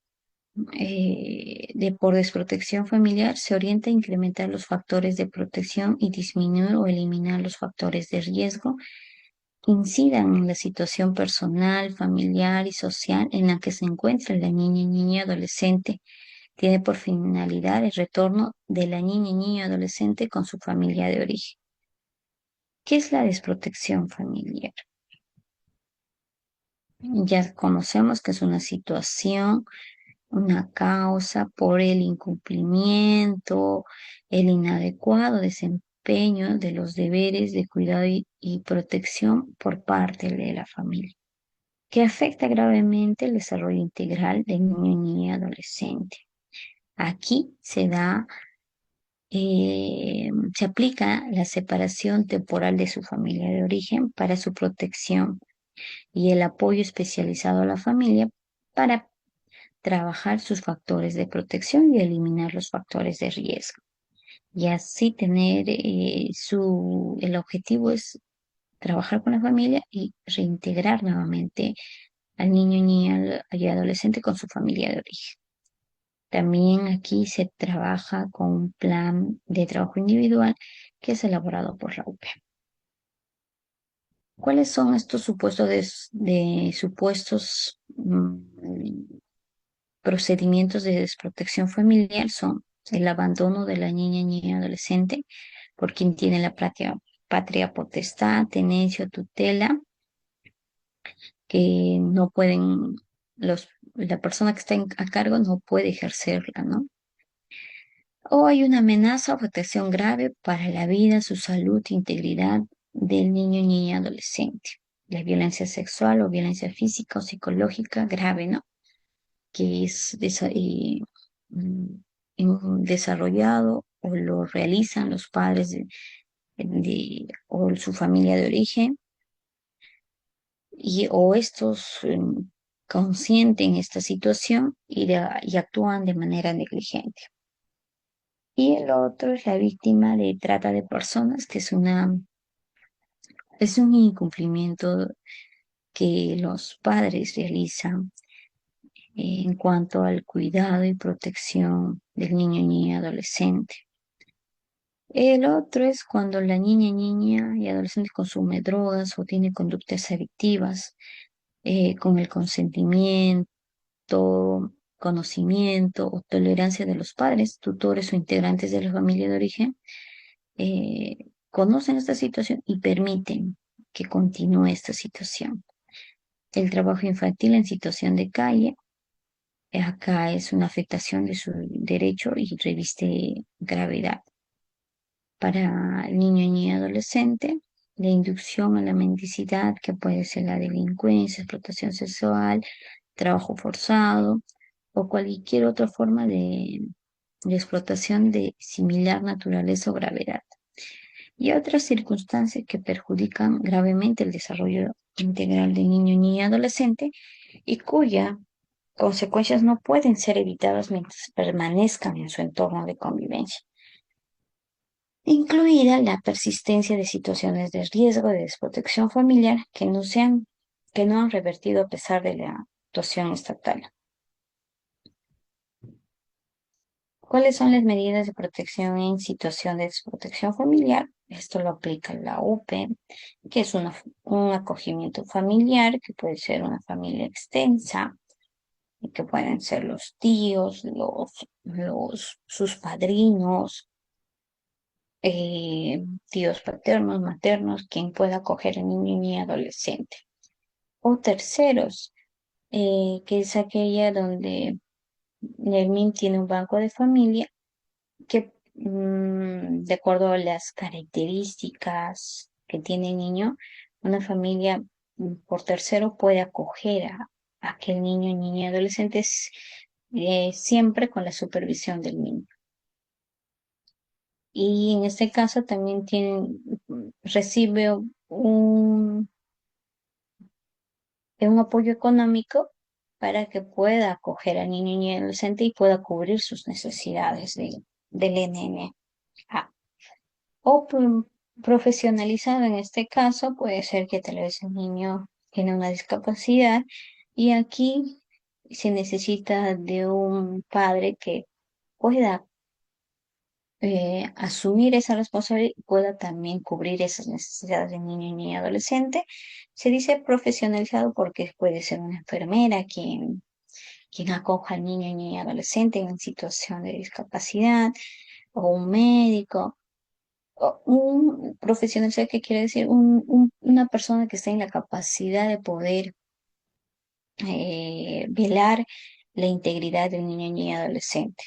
por desprotección familiar, se orienta a incrementar los factores de protección y disminuir o eliminar los factores de riesgo que incidan en la situación personal, familiar y social en la que se encuentra la niña y adolescente. Tiene por finalidad el retorno de la niña y niño adolescente con su familia de origen. ¿Qué es la desprotección familiar? Ya conocemos que es una situación, una causa por el incumplimiento, el inadecuado desempeño de los deberes de cuidado y protección por parte de la familia, que afecta gravemente el desarrollo integral del niño y niña adolescente. Aquí se aplica la separación temporal de su familia de origen para su protección y el apoyo especializado a la familia para trabajar sus factores de protección y eliminar los factores de riesgo. Y así el objetivo es trabajar con la familia y reintegrar nuevamente al niño y adolescente con su familia de origen. También aquí se trabaja con un plan de trabajo individual que es elaborado por la UPE. ¿Cuáles son estos supuestos de supuestos procedimientos de desprotección familiar? Son el abandono de la niña y adolescente por quien tiene la patria potestad, tenencia o tutela, que no pueden, la persona que está a cargo no puede ejercerla, ¿no? O hay una amenaza o afectación grave para la vida, su salud e integridad del niño, niña, adolescente. La violencia sexual o violencia física o psicológica grave, ¿no? Que es mm, desarrollado o lo realizan los padres o su familia de origen o estos consienten esta situación y actúan de manera negligente. Y el otro es la víctima de trata de personas, que es un incumplimiento que los padres realizan en cuanto al cuidado y protección del niño y adolescente. El otro es cuando la niña y adolescente consume drogas o tiene conductas adictivas con el consentimiento, conocimiento o tolerancia de los padres, tutores o integrantes de la familia de origen, conocen esta situación y permiten que continúe esta situación. El trabajo infantil en situación de calle, acá es una afectación de su derecho y reviste gravedad. Para el niño y adolescente, la inducción a la mendicidad, que puede ser la delincuencia, explotación sexual, trabajo forzado o cualquier otra forma de explotación de similar naturaleza o gravedad. Y otras circunstancias que perjudican gravemente el desarrollo integral del niño y adolescente y cuya consecuencias no pueden ser evitadas mientras permanezcan en su entorno de convivencia, incluida la persistencia de situaciones de riesgo de desprotección familiar que no han revertido a pesar de la actuación estatal. ¿Cuáles son las medidas de protección en situación de desprotección familiar? Esto lo aplica la UPE, que es un acogimiento familiar, que puede ser una familia extensa, y que pueden ser los tíos, sus padrinos, tíos paternos, maternos, quien pueda acoger a niño y adolescente. O terceros, que es aquella donde el MIM tiene un banco de familia que, de acuerdo a las características que tiene el niño, una familia por tercero puede acoger a aquel niño, niña y adolescente siempre con la supervisión del niño. Y en este caso también recibe un apoyo económico para que pueda acoger al niño y adolescente y pueda cubrir sus necesidades del NNA. O profesionalizado en este caso, puede ser que tal vez el niño tiene una discapacidad y aquí se necesita de un padre que pueda asumir esa responsabilidad y pueda también cubrir esas necesidades de niño y niña adolescente. Se dice profesionalizado porque puede ser una enfermera quien acoja al niño y niña adolescente en situación de discapacidad, o un médico, o un profesional, que quiere decir una persona que está en la capacidad de poder velar la integridad del niño y niña adolescente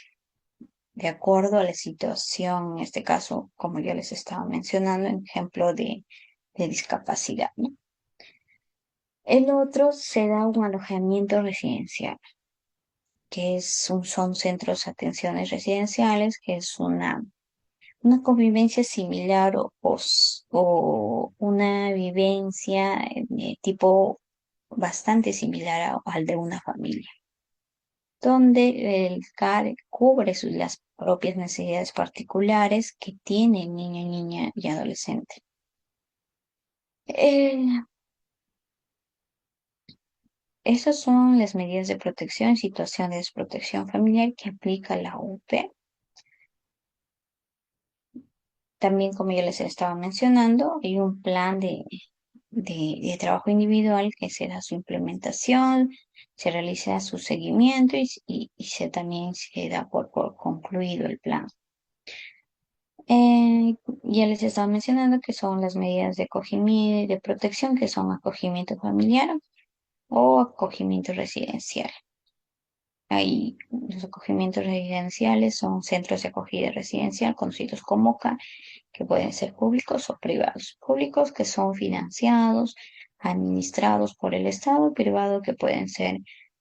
de acuerdo a la situación, en este caso, como yo les estaba mencionando, ejemplo de discapacidad, ¿no? El otro se da un alojamiento residencial, son centros de atenciones residenciales, que es una convivencia similar o una vivencia de tipo bastante similar al de una familia, donde el CAR cubre las propias necesidades particulares que tiene el niño, niña y adolescente. Eh, Esas son las medidas de protección en situación de desprotección familiar que aplica la UP. También, como yo les estaba mencionando, hay un plan de trabajo individual que se da su implementación, se realiza su seguimiento también se da por concluido el plan. Ya les estaba mencionando que son las medidas de acogimiento y de protección, que son acogimiento familiar o acogimiento residencial. Ahí los acogimientos residenciales son centros de acogida residencial conocidos como CA, que pueden ser públicos o privados. Públicos que son financiados, administrados por el Estado, privado que pueden ser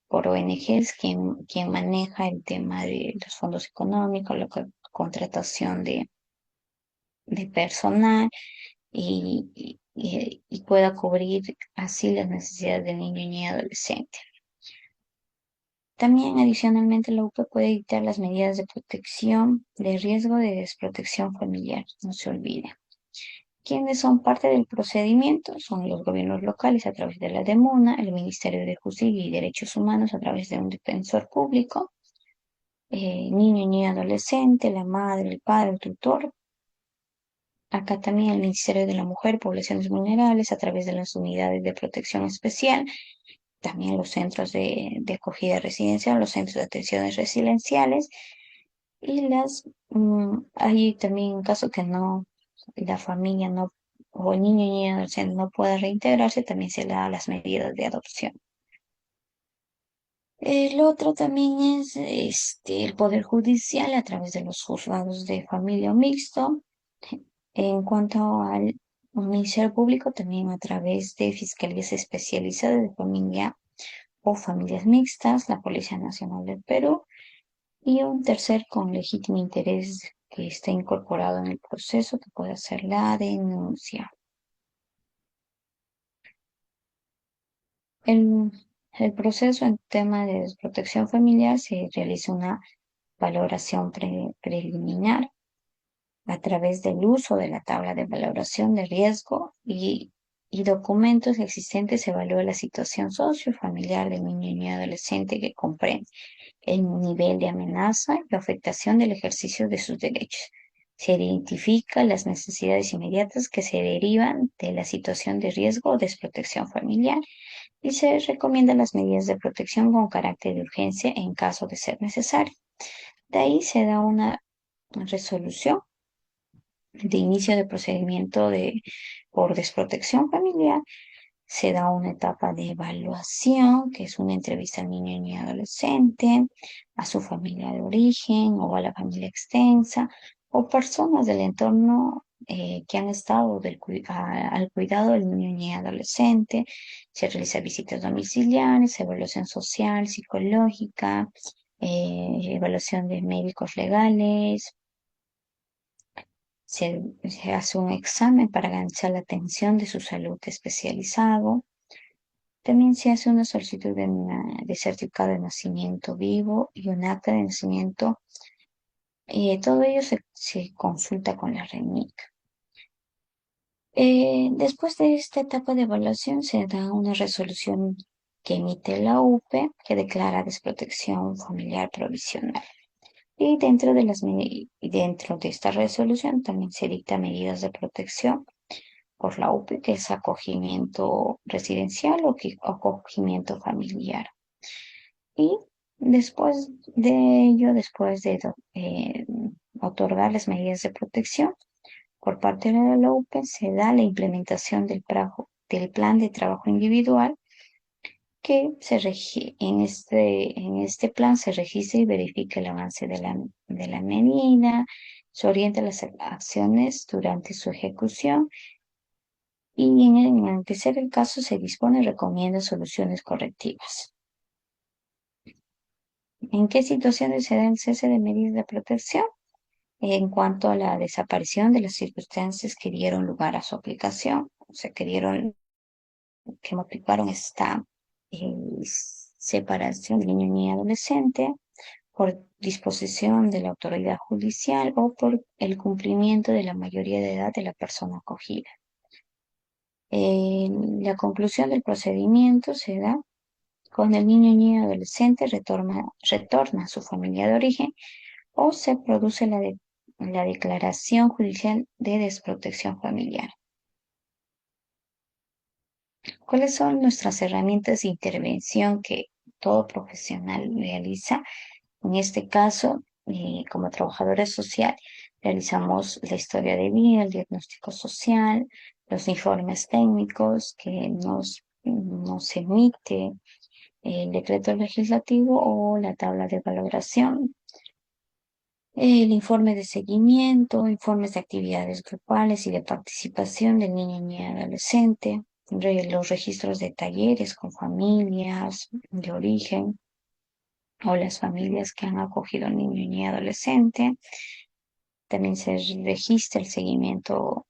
por ONGs, quien maneja el tema de los fondos económicos, la contratación de personal y pueda cubrir así las necesidades del niño y adolescente. También adicionalmente la UPE puede dictar las medidas de protección de riesgo de desprotección familiar, no se olvide. ¿Quiénes son parte del procedimiento? Son los gobiernos locales a través de la DEMUNA, el Ministerio de Justicia y Derechos Humanos a través de un defensor público, niño y adolescente, la madre, el padre, el tutor, Acá también el Ministerio de la Mujer, Poblaciones Vulnerables, a través de las unidades de protección especial, también los centros de acogida residencial, los centros de atenciones residenciales y hay también en caso que no, la familia no, o el niño y niña adolescente no pueda reintegrarse, también se le da las medidas de adopción. El otro también es el Poder Judicial a través de los juzgados de familia o mixto. En cuanto al Ministerio Público, también a través de fiscalías especializadas de familia o familias mixtas, la Policía Nacional del Perú, y un tercer con legítimo interés que está incorporado en el proceso, que puede ser la denuncia. El, el proceso en tema de desprotección familiar se realiza una valoración preliminar a través del uso de la tabla de valoración de riesgo y documentos existentes. Se evalúa la situación sociofamiliar del niño y adolescente, que comprende el nivel de amenaza y afectación del ejercicio de sus derechos. Se identifican las necesidades inmediatas que se derivan de la situación de riesgo o desprotección familiar y se recomiendan las medidas de protección con carácter de urgencia en caso de ser necesario. De ahí se da una resolución de inicio de procedimiento por desprotección familiar. Se da una etapa de evaluación, que es una entrevista al niño y adolescente, a su familia de origen o a la familia extensa o personas del entorno que han estado al cuidado del niño y adolescente. Se realiza visitas domiciliares, evaluación social, psicológica, evaluación de médicos legales. Se hace un examen para garantizar la atención de su salud especializado. También se hace una solicitud de certificado de nacimiento vivo y un acta de nacimiento. Todo ello se consulta con la RENIC. Después de esta etapa de evaluación se da una resolución que emite la UPE, que declara desprotección familiar provisional. Y dentro de esta resolución también se dicta medidas de protección por la UPE, que es acogimiento residencial o acogimiento familiar. Y después de ello, después de otorgar las medidas de protección por parte de la UPE, se da la implementación del plan de trabajo individual, que en este plan se registra y verifica el avance de la medida, se orienta las acciones durante su ejecución y en el que sea el caso se dispone y recomienda soluciones correctivas. ¿En qué situaciones se da el cese de medidas de protección? En cuanto a la desaparición de las circunstancias que dieron lugar a su aplicación, o sea, que motivaron esta eh, separación del niño y adolescente por disposición de la autoridad judicial o por el cumplimiento de la mayoría de edad de la persona acogida. La conclusión del procedimiento se da cuando el niño y adolescente retorna a su familia de origen o se produce la declaración judicial de desprotección familiar. ¿Cuáles son nuestras herramientas de intervención que todo profesional realiza? En este caso, como trabajadora social, realizamos la historia de vida, el diagnóstico social, los informes técnicos que nos emite el decreto legislativo o la tabla de valoración, el informe de seguimiento, informes de actividades grupales y de participación del niño y adolescente, los registros de talleres con familias de origen o las familias que han acogido al niño y adolescente. También se registra el seguimiento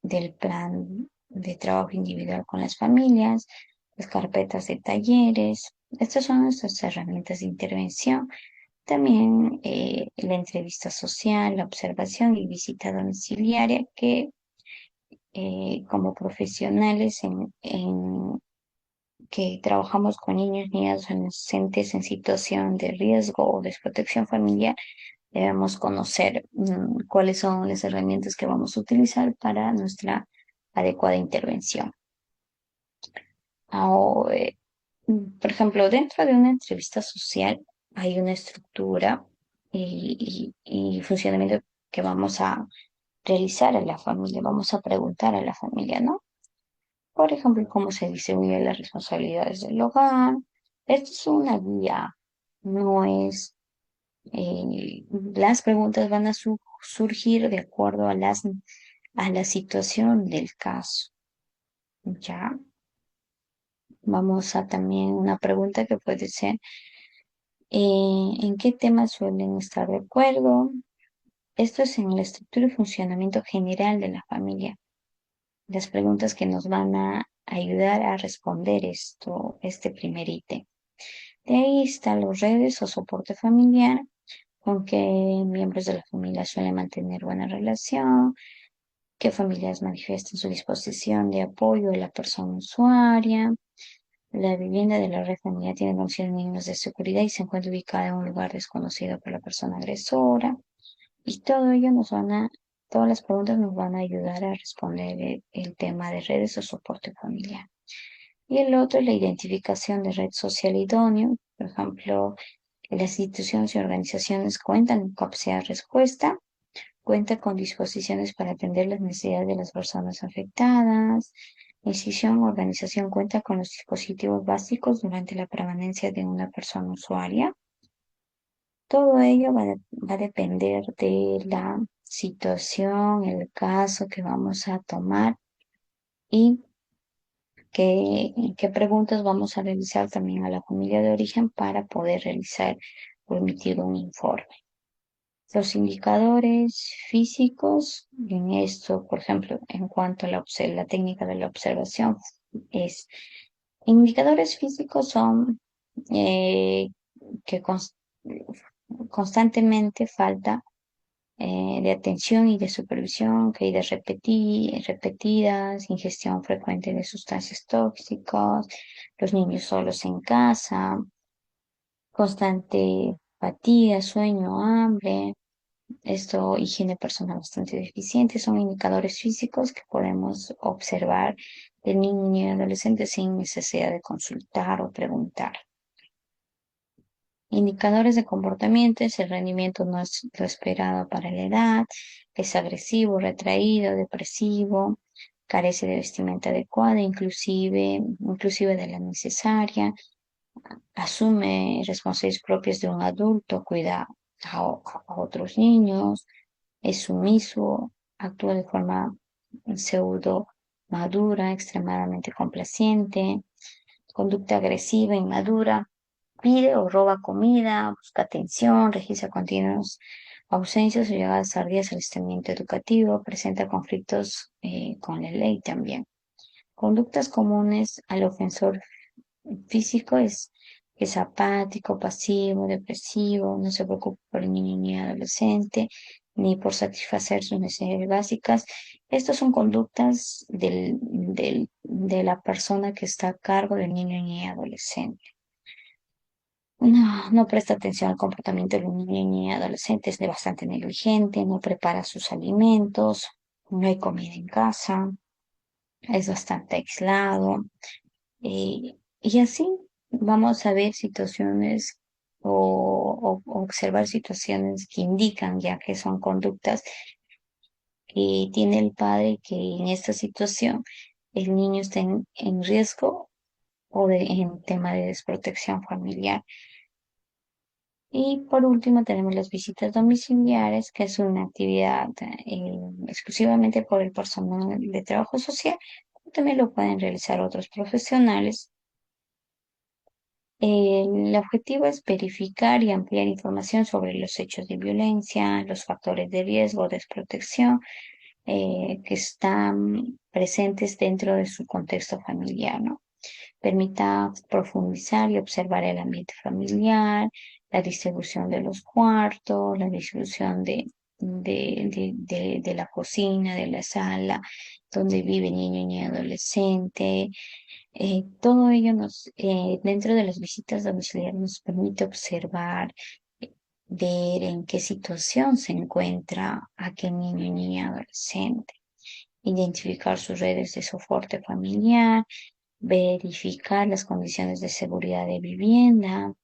del plan de trabajo individual con las familias, las carpetas de talleres. Estas son nuestras herramientas de intervención. También la entrevista social, la observación y visita domiciliaria, que como profesionales que trabajamos con niños y adolescentes en situación de riesgo o desprotección familiar, Debemos conocer cuáles son las herramientas que vamos a utilizar para nuestra adecuada intervención. Ahora, por ejemplo, dentro de una entrevista social hay una estructura y funcionamiento que vamos a realizar a la familia, vamos a preguntar a la familia, ¿no? Por ejemplo, cómo se distribuyen las responsabilidades del hogar. Esto es una guía, no es, las preguntas van a surgir de acuerdo a la situación del caso, ¿ya? Vamos a también una pregunta que puede ser, ¿en qué temas suelen estar de acuerdo? Esto es en la estructura y funcionamiento general de la familia. Las preguntas que nos van a ayudar a responder este primer ítem. De ahí están las redes o soporte familiar, con que miembros de la familia suelen mantener buena relación, que familias manifiestan su disposición de apoyo a la persona usuaria. La vivienda de la red familiar tiene condiciones mínimas de seguridad y se encuentra ubicada en un lugar desconocido por la persona agresora. Y todo ello todas las preguntas nos van a ayudar a responder el tema de redes o soporte familiar. Y el otro es la identificación de red social idóneo. Por ejemplo, las instituciones y organizaciones cuentan con capacidad de respuesta, cuenta con disposiciones para atender las necesidades de las personas afectadas. La institución o organización cuenta con los dispositivos básicos durante la permanencia de una persona usuaria. Todo ello va a depender de la situación, el caso que vamos a tomar y qué preguntas vamos a realizar también a la familia de origen para poder realizar o emitir un informe. Los indicadores físicos, en esto, por ejemplo, en cuanto a la técnica de la observación, es indicadores físicos son eh, que constantemente falta de atención y de supervisión, caídas repetidas, ingestión frecuente de sustancias tóxicas, los niños solos en casa, constante fatiga, sueño, hambre. Esto, higiene personal bastante deficiente, son indicadores físicos que podemos observar del niño y adolescente sin necesidad de consultar o preguntar. Indicadores de comportamiento es el rendimiento no es lo esperado para la edad, es agresivo, retraído, depresivo, carece de vestimenta adecuada, inclusive de la necesaria, asume responsabilidades propias de un adulto, cuida a otros niños, es sumiso, actúa de forma pseudo madura, extremadamente complaciente, conducta agresiva, inmadura, pide o roba comida, busca atención, registra continuos ausencias o llegadas tardías al establecimiento educativo, presenta conflictos con la ley también. Conductas comunes al ofensor físico es apático, pasivo, depresivo, no se preocupa por el niño ni adolescente, ni por satisfacer sus necesidades básicas. Estas son conductas de la persona que está a cargo del niño ni adolescente. No presta atención al comportamiento del niño ni adolescente, es de bastante negligente, no prepara sus alimentos, no hay comida en casa, es bastante aislado. Y así vamos a ver situaciones o observar situaciones que indican ya que son conductas que tiene el padre que en esta situación el niño está en riesgo en tema de desprotección familiar. Y por último tenemos las visitas domiciliares, que es una actividad exclusivamente por el personal de trabajo social. También lo pueden realizar otros profesionales. El objetivo es verificar y ampliar información sobre los hechos de violencia, los factores de riesgo o desprotección que están presentes dentro de su contexto familiar, ¿no? Permita profundizar y observar el ambiente familiar, la distribución de los cuartos, la distribución de la cocina, de la sala, donde vive niño y adolescente. Todo ello dentro de las visitas domiciliarias nos permite observar ver en qué situación se encuentra aquel niño, niña, adolescente, identificar sus redes de soporte familiar, verificar las condiciones de seguridad de vivienda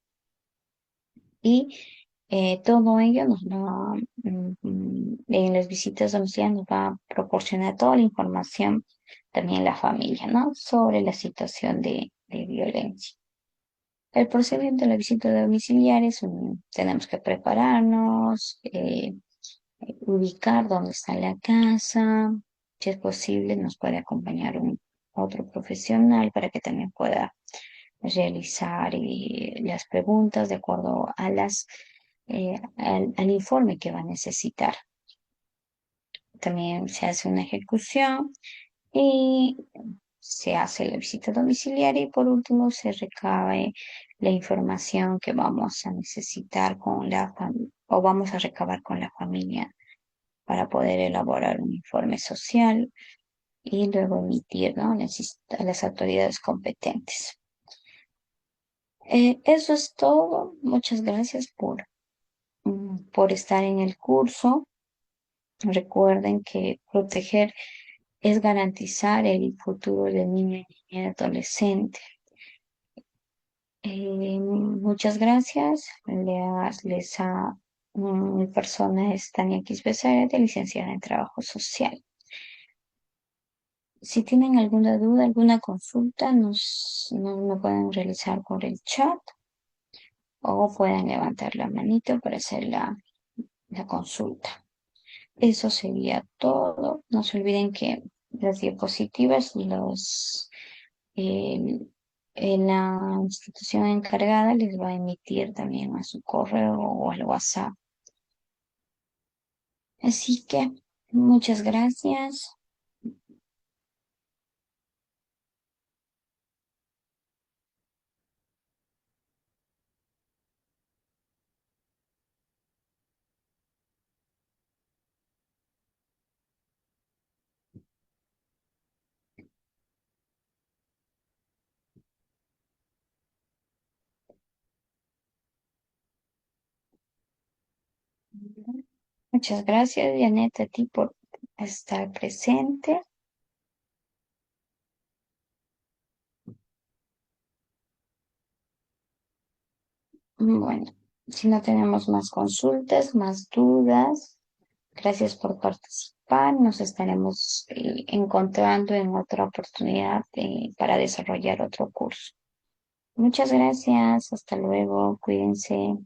y todo ello nos va, en las visitas domiciliarias nos va a proporcionar toda la información, también la familia, ¿no? Sobre la situación de violencia. El procedimiento de la visita domiciliaria es tenemos que prepararnos, ubicar dónde está la casa, si es posible, nos puede acompañar otro profesional para que también pueda realizar las preguntas de acuerdo a al informe que va a necesitar. También se hace una ejecución y se hace la visita domiciliaria y por último se recabe la información que vamos a necesitar con la familia o vamos a recabar con la familia para poder elaborar un informe social y luego emitir, ¿no? A las autoridades competentes. Eso es todo. Muchas gracias por estar en el curso. Recuerden que proteger es garantizar el futuro del niño y niña adolescente. Muchas gracias. Mi persona es Tania Quispesares, de licenciada en Trabajo Social. Si tienen alguna duda, alguna consulta, me pueden realizar por el chat o pueden levantar la manito para hacer la consulta. Eso sería todo. No se olviden que las diapositivas el- en la institución encargada les va a emitir también a su correo o al WhatsApp. Así que muchas gracias. Muchas gracias, Janet, a ti por estar presente. Bueno, si no tenemos más consultas, más dudas, gracias por participar. Nos estaremos encontrando en otra oportunidad para desarrollar otro curso. Muchas gracias. Hasta luego. Cuídense.